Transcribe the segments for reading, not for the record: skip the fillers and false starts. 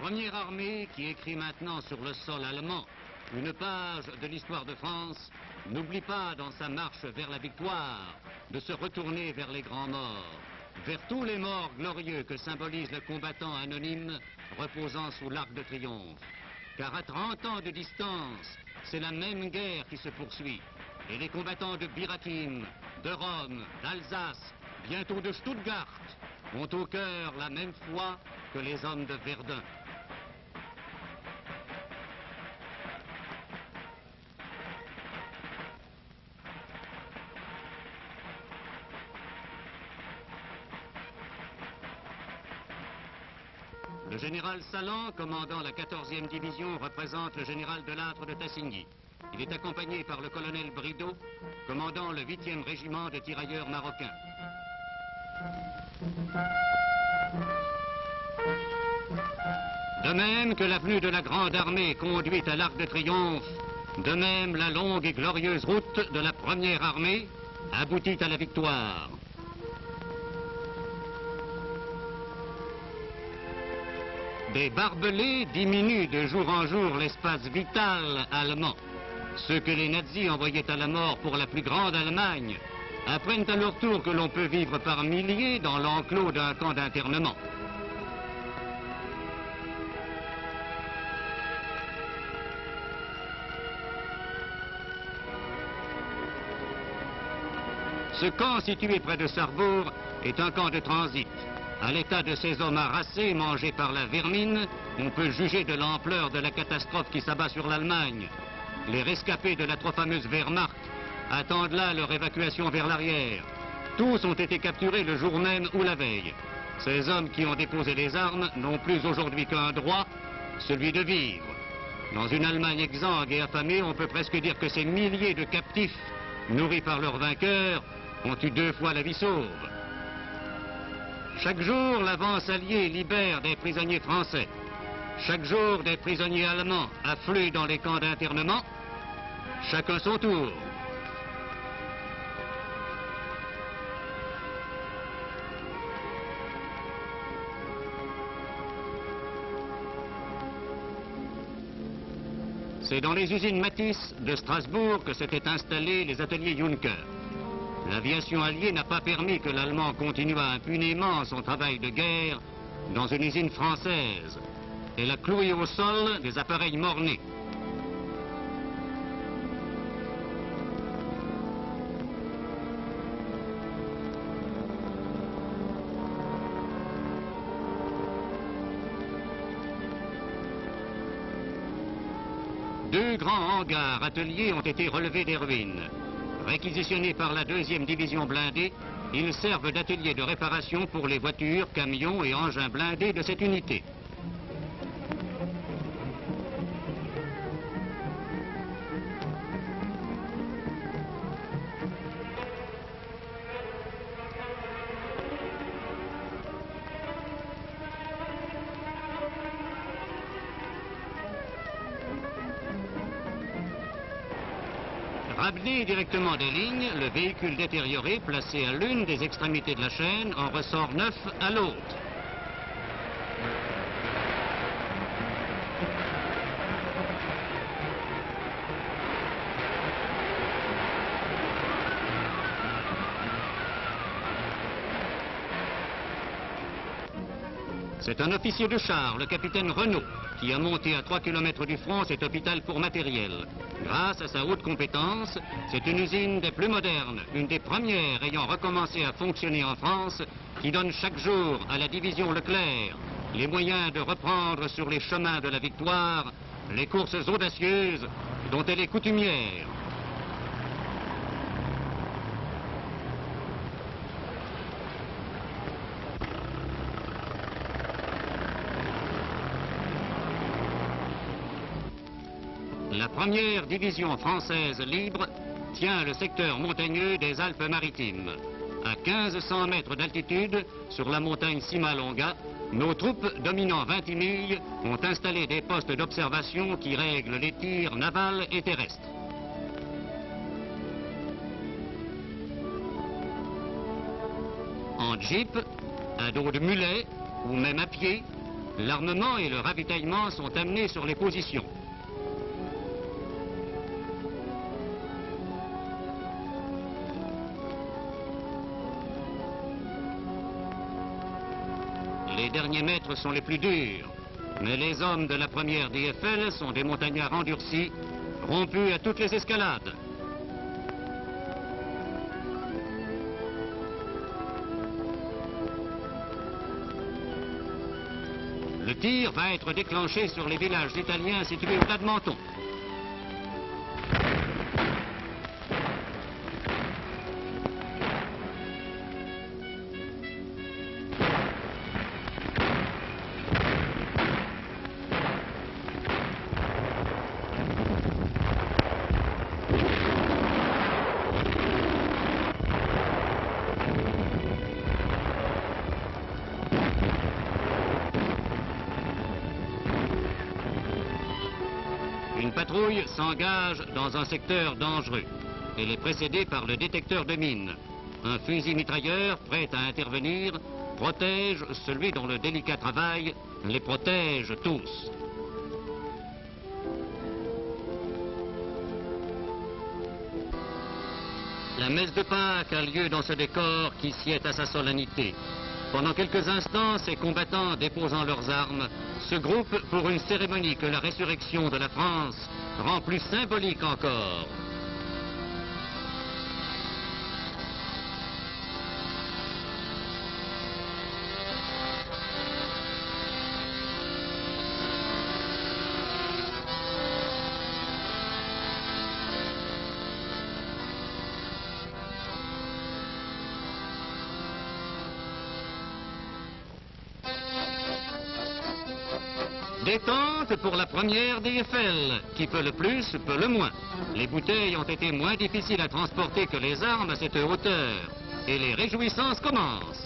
première armée qui écrit maintenant sur le sol allemand une page de l'histoire de France n'oublie pas dans sa marche vers la victoire de se retourner vers les grands morts, vers tous les morts glorieux que symbolise le combattant anonyme reposant sous l'arc de triomphe. Car à 30 ans de distance, c'est la même guerre qui se poursuit. Et les combattants de Bir Hakeim, de Rome, d'Alsace, bientôt de Stuttgart, ont au cœur la même foi que les hommes de Verdun. Le général Salan, commandant la 14e division, représente le général Delattre de Tassigny. Il est accompagné par le colonel Brideau, commandant le 8e régiment de tirailleurs marocains. De même que l'avenue de la Grande Armée conduit à l'Arc de Triomphe, de même la longue et glorieuse route de la Première Armée aboutit à la victoire. Des barbelés diminuent de jour en jour l'espace vital allemand. Ceux que les nazis envoyaient à la mort pour la plus grande Allemagne apprennent à leur tour que l'on peut vivre par milliers dans l'enclos d'un camp d'internement. Ce camp situé près de Sarrebourg est un camp de transit. À l'état de ces hommes harassés, mangés par la vermine, on peut juger de l'ampleur de la catastrophe qui s'abat sur l'Allemagne. Les rescapés de la trop fameuse Wehrmacht attendent là leur évacuation vers l'arrière. Tous ont été capturés le jour même ou la veille. Ces hommes qui ont déposé les armes n'ont plus aujourd'hui qu'un droit, celui de vivre. Dans une Allemagne exsangue et affamée, on peut presque dire que ces milliers de captifs, nourris par leurs vainqueurs, ont eu 2 fois la vie sauve. Chaque jour, l'avance alliée libère des prisonniers français. Chaque jour, des prisonniers allemands affluent dans les camps d'internement. Chacun son tour. C'est dans les usines Matisse de Strasbourg que s'étaient installés les ateliers Juncker. L'aviation alliée n'a pas permis que l'Allemand continue impunément son travail de guerre dans une usine française. Elle a cloué au sol des appareils mort-nés. Deux grands hangars ateliers ont été relevés des ruines. Réquisitionnés par la 2e division blindée, ils servent d'atelier de réparation pour les voitures, camions et engins blindés de cette unité. Ramené directement des lignes, le véhicule détérioré placé à l'une des extrémités de la chaîne en ressort neuf à l'autre. C'est un officier de char, le capitaine Renaud, qui a monté à 3 km du front cet hôpital pour matériel. Grâce à sa haute compétence, c'est une usine des plus modernes, une des premières ayant recommencé à fonctionner en France, qui donne chaque jour à la division Leclerc les moyens de reprendre sur les chemins de la victoire les courses audacieuses dont elle est coutumière. La première division française libre tient le secteur montagneux des Alpes-Maritimes. À 1500 mètres d'altitude, sur la montagne Simalonga, nos troupes dominant Vintimille ont installé des postes d'observation qui règlent les tirs navals et terrestres. En jeep, à dos de mulet ou même à pied, l'armement et le ravitaillement sont amenés sur les positions. Les derniers mètres sont les plus durs, mais les hommes de la première DFL sont des montagnards endurcis, rompus à toutes les escalades. Le tir va être déclenché sur les villages italiens situés au-delà de Menton. Une patrouille s'engage dans un secteur dangereux. Elle est précédée par le détecteur de mines. Un fusil mitrailleur prêt à intervenir protège celui dont le délicat travail les protège tous. La messe de Pâques a lieu dans ce décor qui sied à sa solennité. Pendant quelques instants, ces combattants déposant leurs armes se groupent pour une cérémonie que la résurrection de la France rend plus symbolique encore. Détente pour la première DFL, qui peut le plus, peut le moins. Les bouteilles ont été moins difficiles à transporter que les armes à cette hauteur. Et les réjouissances commencent.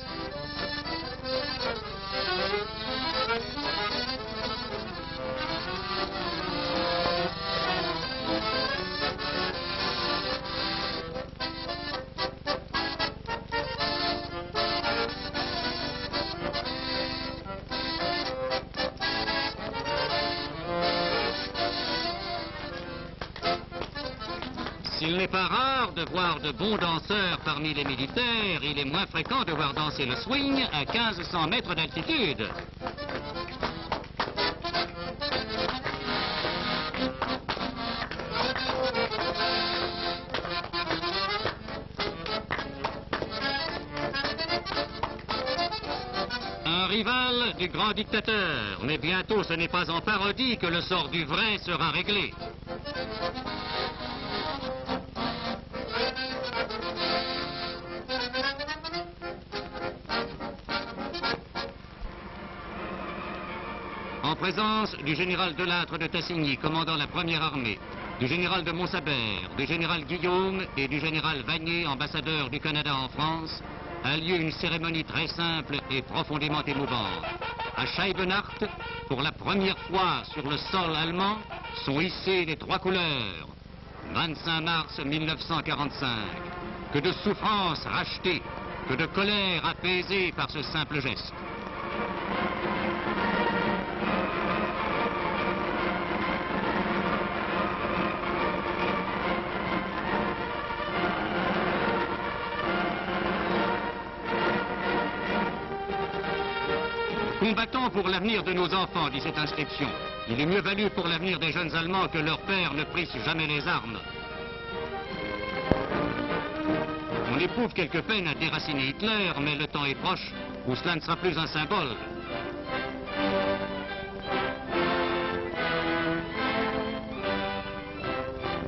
S'il n'est pas rare de voir de bons danseurs parmi les militaires, il est moins fréquent de voir danser le swing à 1500 mètres d'altitude. Un rival du grand dictateur, mais bientôt ce n'est pas en parodie que le sort du vrai sera réglé. En présence du général Delattre de Tassigny, commandant la première armée, du général de Montsabert, du général Guillaume et du général Vanier, ambassadeur du Canada en France, a lieu une cérémonie très simple et profondément émouvante. À Scheibenhardt, pour la première fois sur le sol allemand, sont hissées les trois couleurs. 25 mars 1945. Que de souffrances rachetées, que de colère apaisée par ce simple geste. Combattons pour l'avenir de nos enfants, dit cette inscription. Il est mieux valu pour l'avenir des jeunes Allemands que leurs pères ne prissent jamais les armes. On éprouve quelque peine à déraciner Hitler, mais le temps est proche où cela ne sera plus un symbole.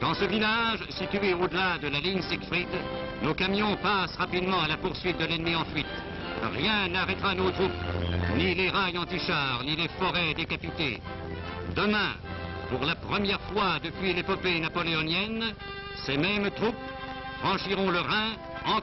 Dans ce village, situé au-delà de la ligne Siegfried, nos camions passent rapidement à la poursuite de l'ennemi en fuite. Rien n'arrêtera nos troupes, ni les rails anti-chars, ni les forêts décapitées. Demain, pour la première fois depuis l'épopée napoléonienne, ces mêmes troupes franchiront le Rhin en